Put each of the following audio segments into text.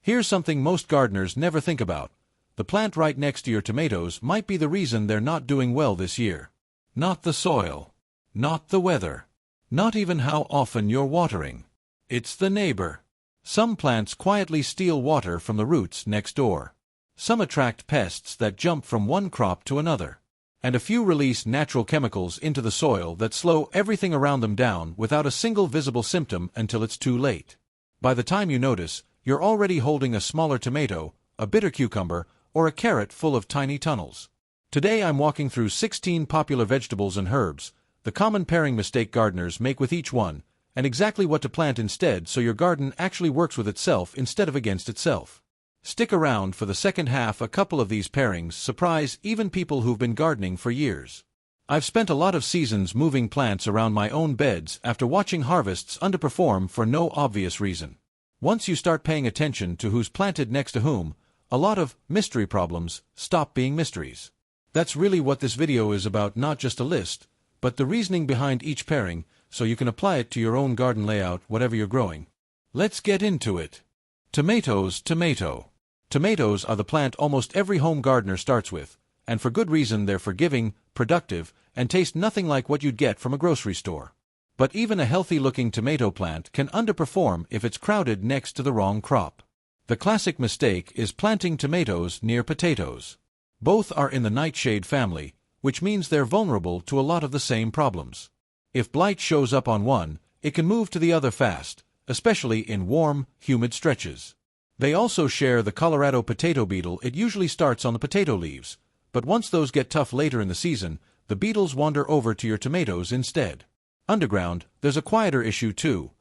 Here's something most gardeners never think about. The plant right next to your tomatoes might be the reason they're not doing well this year. Not the soil. Not the weather. Not even how often you're watering. It's the neighbor. Some plants quietly steal water from the roots next door. Some attract pests that jump from one crop to another. And a few release natural chemicals into the soil that slow everything around them down without a single visible symptom until it's too late. By the time you notice, you're already holding a smaller tomato, a bitter cucumber, or a carrot full of tiny tunnels. Today I'm walking through 16 popular vegetables and herbs, the common pairing mistake gardeners make with each one, and exactly what to plant instead so your garden actually works with itself instead of against itself. Stick around for the second half. A couple of these pairings surprise even people who've been gardening for years. I've spent a lot of seasons moving plants around my own beds after watching harvests underperform for no obvious reason. Once you start paying attention to who's planted next to whom, a lot of mystery problems stop being mysteries. That's really what this video is about, not just a list, but the reasoning behind each pairing, so you can apply it to your own garden layout, whatever you're growing. Let's get into it. Tomatoes. Tomatoes are the plant almost every home gardener starts with, and for good reason. They're forgiving, productive, and taste nothing like what you'd get from a grocery store. But even a healthy-looking tomato plant can underperform if it's crowded next to the wrong crop. The classic mistake is planting tomatoes near potatoes. Both are in the nightshade family, which means they're vulnerable to a lot of the same problems. If blight shows up on one, it can move to the other fast, especially in warm, humid stretches. They also share the Colorado potato beetle. It usually starts on the potato leaves, but once those get tough later in the season, the beetles wander over to your tomatoes instead. Underground, there's a quieter issue too.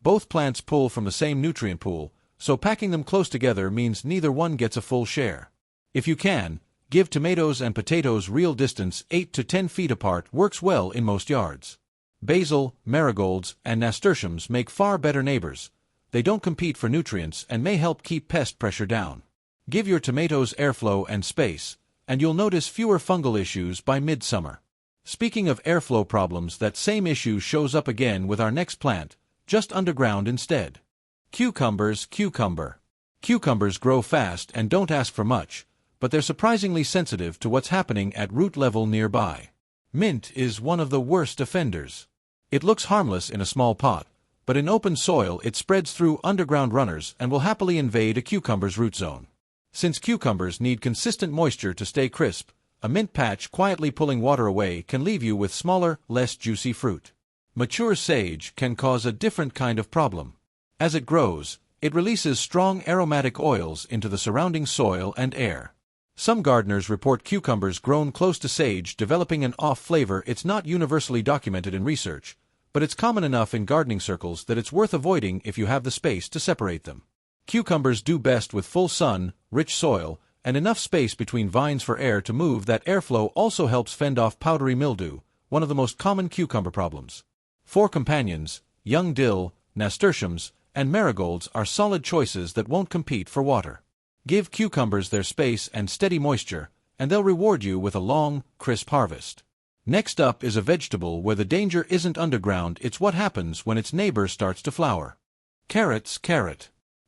Both plants pull from the same nutrient pool, so packing them close together means neither one gets a full share. If you can, give tomatoes and potatoes real distance. 8 to 10 feet apart works well in most yards. Basil, marigolds, and nasturtiums make far better neighbors. They don't compete for nutrients and may help keep pest pressure down. Give your tomatoes airflow and space, and you'll notice fewer fungal issues by midsummer. Speaking of airflow problems, that same issue shows up again with our next plant, just underground instead. Cucumbers. Cucumbers grow fast and don't ask for much, but they're surprisingly sensitive to what's happening at root level nearby. Mint is one of the worst offenders. It looks harmless in a small pot, but in open soil it spreads through underground runners and will happily invade a cucumber's root zone. Since cucumbers need consistent moisture to stay crisp, a mint patch quietly pulling water away can leave you with smaller, less juicy fruit. Mature sage can cause a different kind of problem. As it grows, it releases strong aromatic oils into the surrounding soil and air. Some gardeners report cucumbers grown close to sage developing an off flavor. It's not universally documented in research, but it's common enough in gardening circles that it's worth avoiding if you have the space to separate them. Cucumbers do best with full sun, rich soil, and enough space between vines for air to move. That airflow also helps fend off powdery mildew, one of the most common cucumber problems. For companions, young dill, nasturtiums, and marigolds are solid choices that won't compete for water. Give cucumbers their space and steady moisture, and they'll reward you with a long, crisp harvest. Next up is a vegetable where the danger isn't underground, it's what happens when its neighbor starts to flower. Carrots.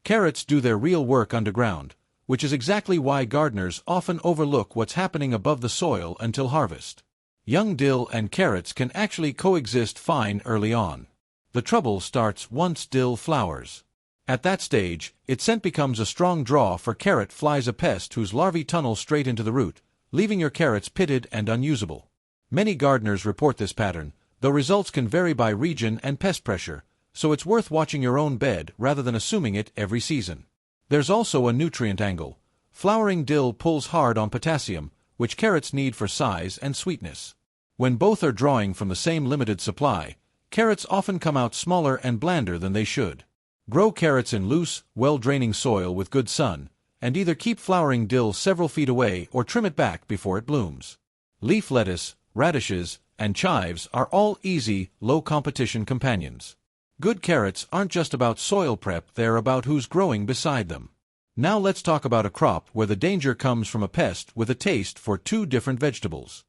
Carrots do their real work underground, which is exactly why gardeners often overlook what's happening above the soil until harvest. Young dill and carrots can actually coexist fine early on. The trouble starts once dill flowers. At that stage, its scent becomes a strong draw for carrot flies, a pest whose larvae tunnel straight into the root, leaving your carrots pitted and unusable. Many gardeners report this pattern, though results can vary by region and pest pressure, so it's worth watching your own bed rather than assuming it every season. There's also a nutrient angle. Flowering dill pulls hard on potassium, which carrots need for size and sweetness. When both are drawing from the same limited supply, carrots often come out smaller and blander than they should. Grow carrots in loose, well-draining soil with good sun, and either keep flowering dill several feet away or trim it back before it blooms. Leaf lettuce, radishes, and chives are all easy, low-competition companions. Good carrots aren't just about soil prep, they're about who's growing beside them. Now let's talk about a crop where the danger comes from a pest with a taste for two different vegetables.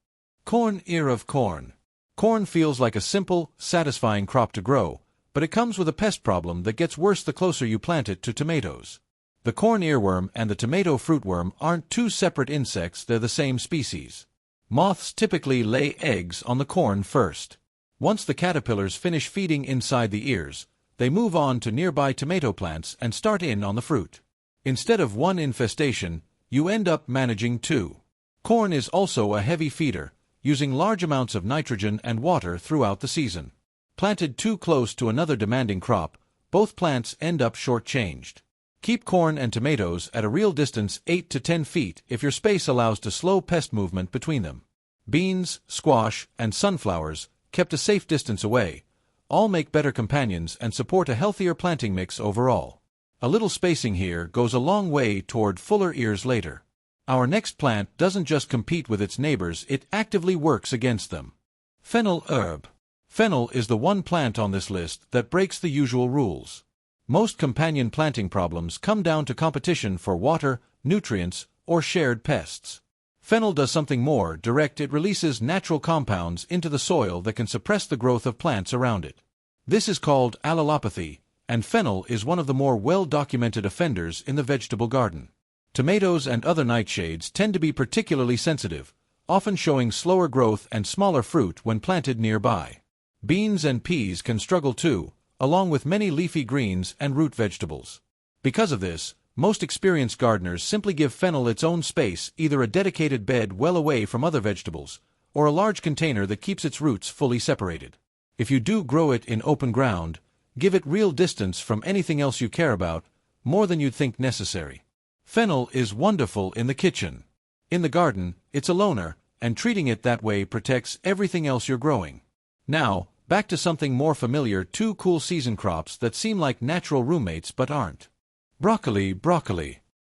Corn. Ear of corn. Corn feels like a simple, satisfying crop to grow, but it comes with a pest problem that gets worse the closer you plant it to tomatoes. The corn earworm and the tomato fruitworm aren't two separate insects, they're the same species. Moths typically lay eggs on the corn first. Once the caterpillars finish feeding inside the ears, they move on to nearby tomato plants and start in on the fruit. Instead of one infestation, you end up managing two. Corn is also a heavy feeder, using large amounts of nitrogen and water throughout the season. Planted too close to another demanding crop, both plants end up shortchanged. Keep corn and tomatoes at a real distance 8 to 10 feet if your space allows to slow pest movement between them. Beans, squash, and sunflowers, kept a safe distance away, all make better companions and support a healthier planting mix overall. A little spacing here goes a long way toward fuller ears later. Our next plant doesn't just compete with its neighbors, it actively works against them. Fennel herb. Fennel is the one plant on this list that breaks the usual rules. Most companion planting problems come down to competition for water, nutrients, or shared pests. Fennel does something more direct. It releases natural compounds into the soil that can suppress the growth of plants around it. This is called allelopathy, and fennel is one of the more well-documented offenders in the vegetable garden. Tomatoes and other nightshades tend to be particularly sensitive, often showing slower growth and smaller fruit when planted nearby. Beans and peas can struggle too, along with many leafy greens and root vegetables. Because of this, most experienced gardeners simply give fennel its own space, either a dedicated bed well away from other vegetables, or a large container that keeps its roots fully separated. If you do grow it in open ground, give it real distance from anything else you care about, more than you'd think necessary. Fennel is wonderful in the kitchen. In the garden, it's a loner, and treating it that way protects everything else you're growing. Now, back to something more familiar, two cool season crops that seem like natural roommates but aren't. Broccoli.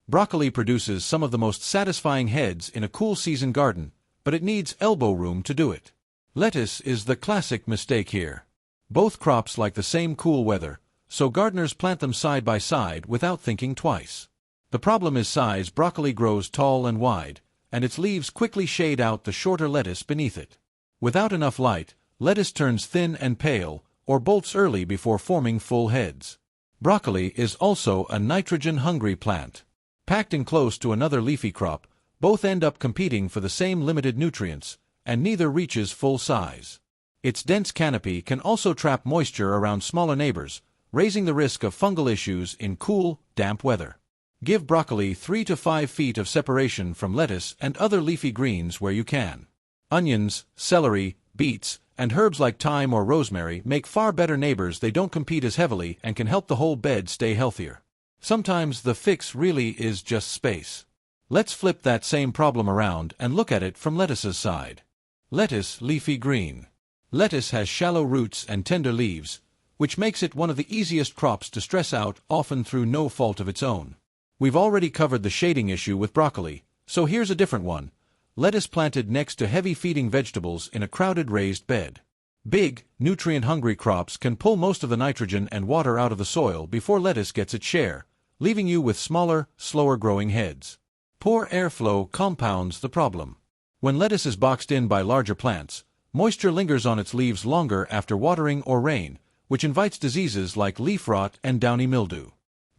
Broccoli produces some of the most satisfying heads in a cool season garden, but it needs elbow room to do it. Lettuce is the classic mistake here. Both crops like the same cool weather, so gardeners plant them side by side without thinking twice. The problem is size. Broccoli grows tall and wide, and its leaves quickly shade out the shorter lettuce beneath it. Without enough light, lettuce turns thin and pale, or bolts early before forming full heads. Broccoli is also a nitrogen-hungry plant. Packed in close to another leafy crop, both end up competing for the same limited nutrients, and neither reaches full size. Its dense canopy can also trap moisture around smaller neighbors, raising the risk of fungal issues in cool, damp weather. Give broccoli 3 to 5 feet of separation from lettuce and other leafy greens where you can. Onions, celery, beets, and herbs like thyme or rosemary make far better neighbors. They don't compete as heavily and can help the whole bed stay healthier. Sometimes the fix really is just space. Let's flip that same problem around and look at it from lettuce's side. Lettuce, leafy green. Lettuce has shallow roots and tender leaves, which makes it one of the easiest crops to stress out, often through no fault of its own. We've already covered the shading issue with broccoli, so here's a different one. Lettuce planted next to heavy-feeding vegetables in a crowded raised bed. Big, nutrient-hungry crops can pull most of the nitrogen and water out of the soil before lettuce gets its share, leaving you with smaller, slower-growing heads. Poor airflow compounds the problem. When lettuce is boxed in by larger plants, moisture lingers on its leaves longer after watering or rain, which invites diseases like leaf rot and downy mildew.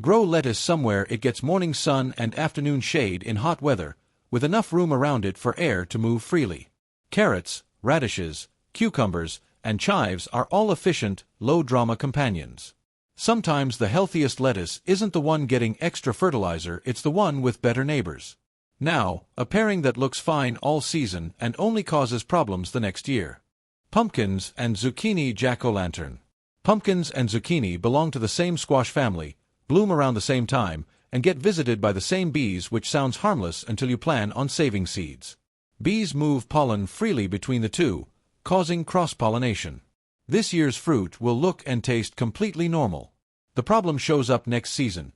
Grow lettuce somewhere it gets morning sun and afternoon shade in hot weather, with enough room around it for air to move freely. Carrots, radishes, cucumbers, and chives are all efficient, low-drama companions. Sometimes the healthiest lettuce isn't the one getting extra fertilizer, it's the one with better neighbors. Now, a pairing that looks fine all season and only causes problems the next year. Pumpkins and zucchini. Jack-o'-lantern. Pumpkins and zucchini belong to the same squash family, bloom around the same time, and get visited by the same bees, which sounds harmless until you plan on saving seeds. Bees move pollen freely between the two, causing cross-pollination. This year's fruit will look and taste completely normal. The problem shows up next season.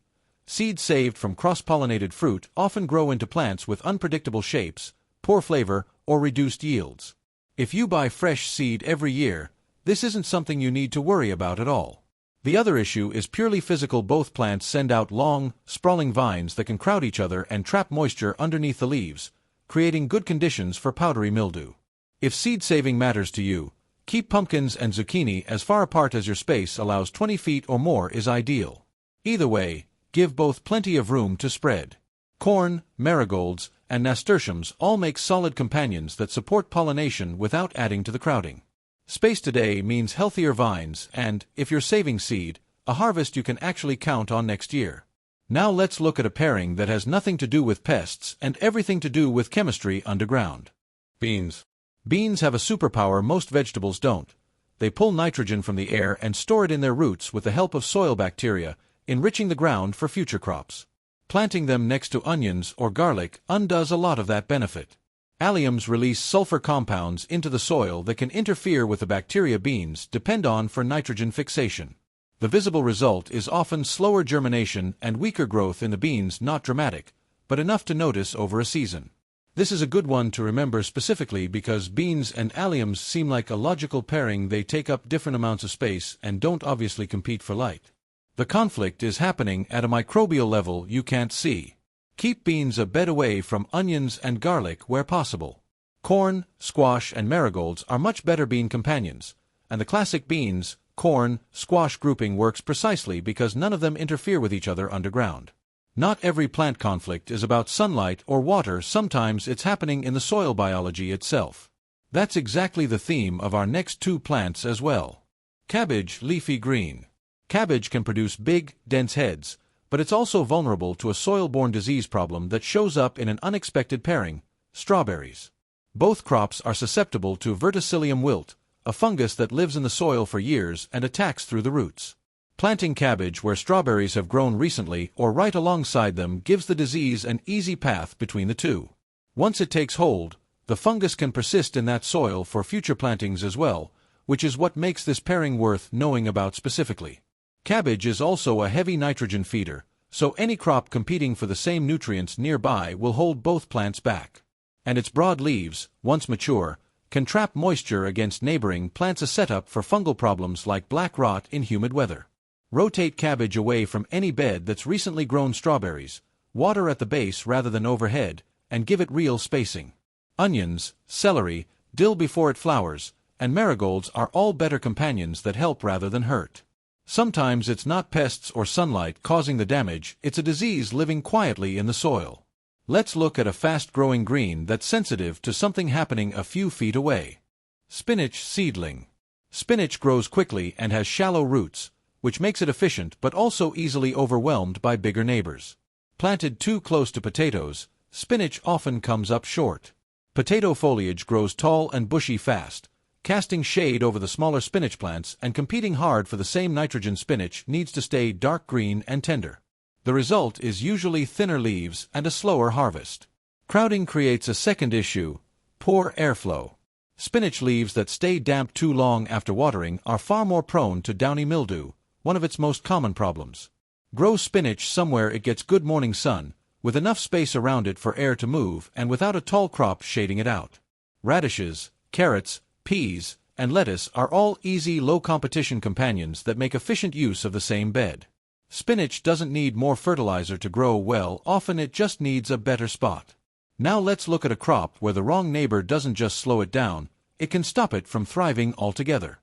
Seeds saved from cross-pollinated fruit often grow into plants with unpredictable shapes, poor flavor, or reduced yields. If you buy fresh seed every year, this isn't something you need to worry about at all. The other issue is purely physical. Both plants send out long, sprawling vines that can crowd each other and trap moisture underneath the leaves, creating good conditions for powdery mildew. If seed saving matters to you, keep pumpkins and zucchini as far apart as your space allows. 20 feet or more is ideal. Either way, give both plenty of room to spread. Corn, marigolds, and nasturtiums all make solid companions that support pollination without adding to the crowding. Space today means healthier vines and, if you're saving seed, a harvest you can actually count on next year. Now let's look at a pairing that has nothing to do with pests and everything to do with chemistry underground. Beans. Beans have a superpower most vegetables don't. They pull nitrogen from the air and store it in their roots with the help of soil bacteria, enriching the ground for future crops. Planting them next to onions or garlic undoes a lot of that benefit. Alliums release sulfur compounds into the soil that can interfere with the bacteria beans depend on for nitrogen fixation. The visible result is often slower germination and weaker growth in the beans, not dramatic, but enough to notice over a season. This is a good one to remember specifically because beans and alliums seem like a logical pairing. They take up different amounts of space and don't obviously compete for light. The conflict is happening at a microbial level you can't see. Keep beans a bed away from onions and garlic where possible. Corn, squash, and marigolds are much better bean companions, and the classic beans, corn, squash grouping works precisely because none of them interfere with each other underground. Not every plant conflict is about sunlight or water, sometimes it's happening in the soil biology itself. That's exactly the theme of our next two plants as well. Cabbage, leafy green. Cabbage can produce big, dense heads, but it's also vulnerable to a soil-borne disease problem that shows up in an unexpected pairing: strawberries. Both crops are susceptible to verticillium wilt, a fungus that lives in the soil for years and attacks through the roots. Planting cabbage where strawberries have grown recently or right alongside them gives the disease an easy path between the two. Once it takes hold, the fungus can persist in that soil for future plantings as well, which is what makes this pairing worth knowing about specifically. Cabbage is also a heavy nitrogen feeder, so any crop competing for the same nutrients nearby will hold both plants back. And its broad leaves, once mature, can trap moisture against neighboring plants, a setup for fungal problems like black rot in humid weather. Rotate cabbage away from any bed that's recently grown strawberries, water at the base rather than overhead, and give it real spacing. Onions, celery, dill before it flowers, and marigolds are all better companions that help rather than hurt. Sometimes it's not pests or sunlight causing the damage, it's a disease living quietly in the soil. Let's look at a fast-growing green that's sensitive to something happening a few feet away. Spinach seedling. Spinach grows quickly and has shallow roots, which makes it efficient but also easily overwhelmed by bigger neighbors. Planted too close to potatoes, spinach often comes up short. Potato foliage grows tall and bushy fast, casting shade over the smaller spinach plants and competing hard for the same nitrogen. Spinach needs to stay dark green and tender. The result is usually thinner leaves and a slower harvest. Crowding creates a second issue: poor airflow. Spinach leaves that stay damp too long after watering are far more prone to downy mildew, one of its most common problems. Grow spinach somewhere it gets good morning sun, with enough space around it for air to move and without a tall crop shading it out. Radishes, carrots, peas, and lettuce are all easy, low-competition companions that make efficient use of the same bed. Spinach doesn't need more fertilizer to grow well, often it just needs a better spot. Now let's look at a crop where the wrong neighbor doesn't just slow it down, it can stop it from thriving altogether.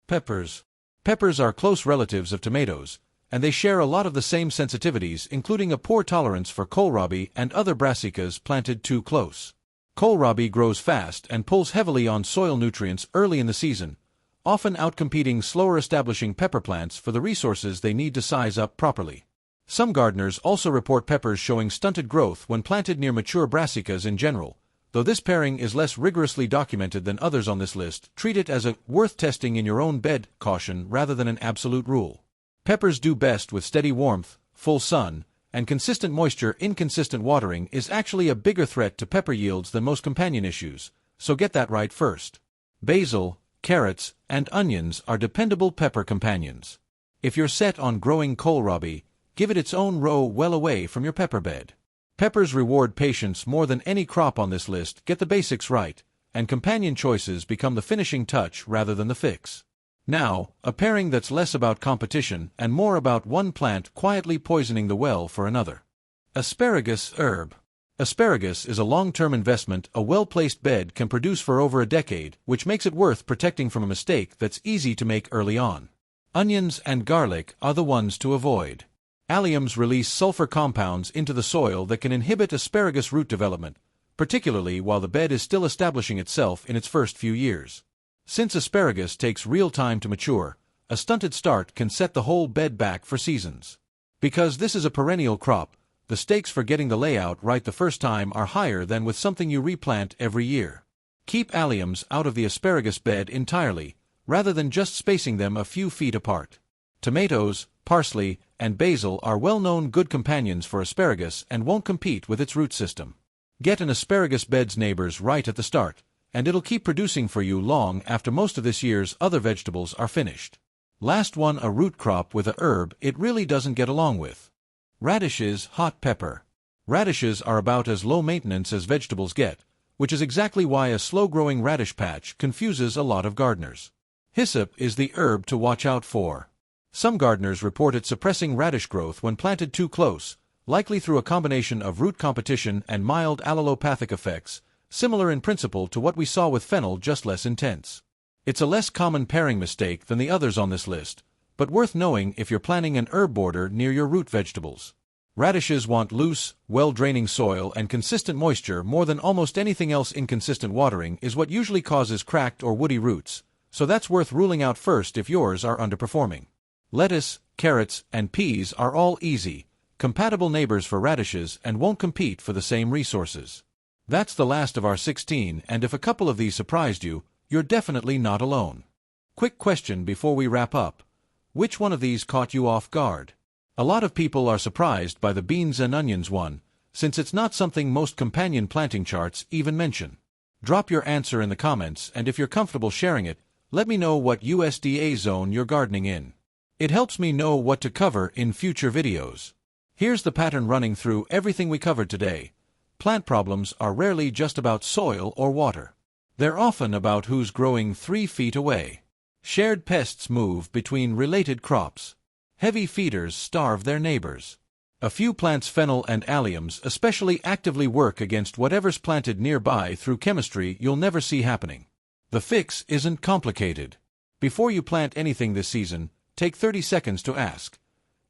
Peppers. Peppers are close relatives of tomatoes, and they share a lot of the same sensitivities, including a poor tolerance for kohlrabi and other brassicas planted too close. Kohlrabi grows fast and pulls heavily on soil nutrients early in the season, often outcompeting slower establishing pepper plants for the resources they need to size up properly. Some gardeners also report peppers showing stunted growth when planted near mature brassicas in general. Though this pairing is less rigorously documented than others on this list, treat it as a worth testing in your own bed caution rather than an absolute rule. Peppers do best with steady warmth, full sun, and consistent moisture. Inconsistent watering is actually a bigger threat to pepper yields than most companion issues, so get that right first. Basil, carrots, and onions are dependable pepper companions. If you're set on growing kohlrabi, give it its own row well away from your pepper bed. Peppers reward patience more than any crop on this list. Get the basics right, and companion choices become the finishing touch rather than the fix. Now, a pairing that's less about competition and more about one plant quietly poisoning the well for another. Asparagus herb. Asparagus is a long-term investment a well-placed bed can produce for over a decade, which makes it worth protecting from a mistake that's easy to make early on. Onions and garlic are the ones to avoid. Alliums release sulfur compounds into the soil that can inhibit asparagus root development, particularly while the bed is still establishing itself in its first few years. Since asparagus takes real time to mature, a stunted start can set the whole bed back for seasons. Because this is a perennial crop, the stakes for getting the layout right the first time are higher than with something you replant every year. Keep alliums out of the asparagus bed entirely, rather than just spacing them a few feet apart. Tomatoes, parsley, and basil are well-known good companions for asparagus and won't compete with its root system. Get an asparagus bed's neighbors right at the start, and it'll keep producing for you long after most of this year's other vegetables are finished. Last one, a root crop with a herb it really doesn't get along with. Radishes, hot pepper. Radishes are about as low maintenance as vegetables get, which is exactly why a slow-growing radish patch confuses a lot of gardeners. Hyssop is the herb to watch out for. Some gardeners report it suppressing radish growth when planted too close, likely through a combination of root competition and mild allelopathic effects, similar in principle to what we saw with fennel, just less intense. It's a less common pairing mistake than the others on this list, but worth knowing if you're planning an herb border near your root vegetables. Radishes want loose, well-draining soil and consistent moisture more than almost anything else. Inconsistent watering is what usually causes cracked or woody roots, so that's worth ruling out first if yours are underperforming. Lettuce, carrots, and peas are all easy, compatible neighbors for radishes and won't compete for the same resources. That's the last of our 16, and if a couple of these surprised you, you're definitely not alone. Quick question before we wrap up. Which one of these caught you off guard? A lot of people are surprised by the beans and onions one, since it's not something most companion planting charts even mention. Drop your answer in the comments, and if you're comfortable sharing it, let me know what USDA zone you're gardening in. It helps me know what to cover in future videos. Here's the pattern running through everything we covered today. Plant problems are rarely just about soil or water. They're often about who's growing 3 feet away. Shared pests move between related crops. Heavy feeders starve their neighbors. A few plants, fennel and alliums, especially actively work against whatever's planted nearby through chemistry you'll never see happening. The fix isn't complicated. Before you plant anything this season, take 30 seconds to ask,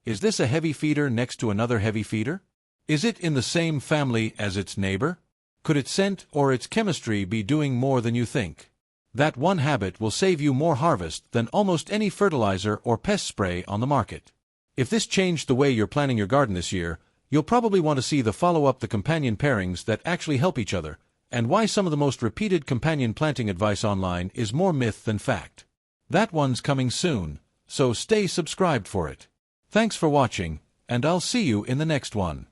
is this a heavy feeder next to another heavy feeder? Is it in the same family as its neighbor? Could its scent or its chemistry be doing more than you think? That one habit will save you more harvest than almost any fertilizer or pest spray on the market. If this changed the way you're planning your garden this year, you'll probably want to see the follow-up, the companion pairings that actually help each other, and why some of the most repeated companion planting advice online is more myth than fact. That one's coming soon, so stay subscribed for it. Thanks for watching, and I'll see you in the next one.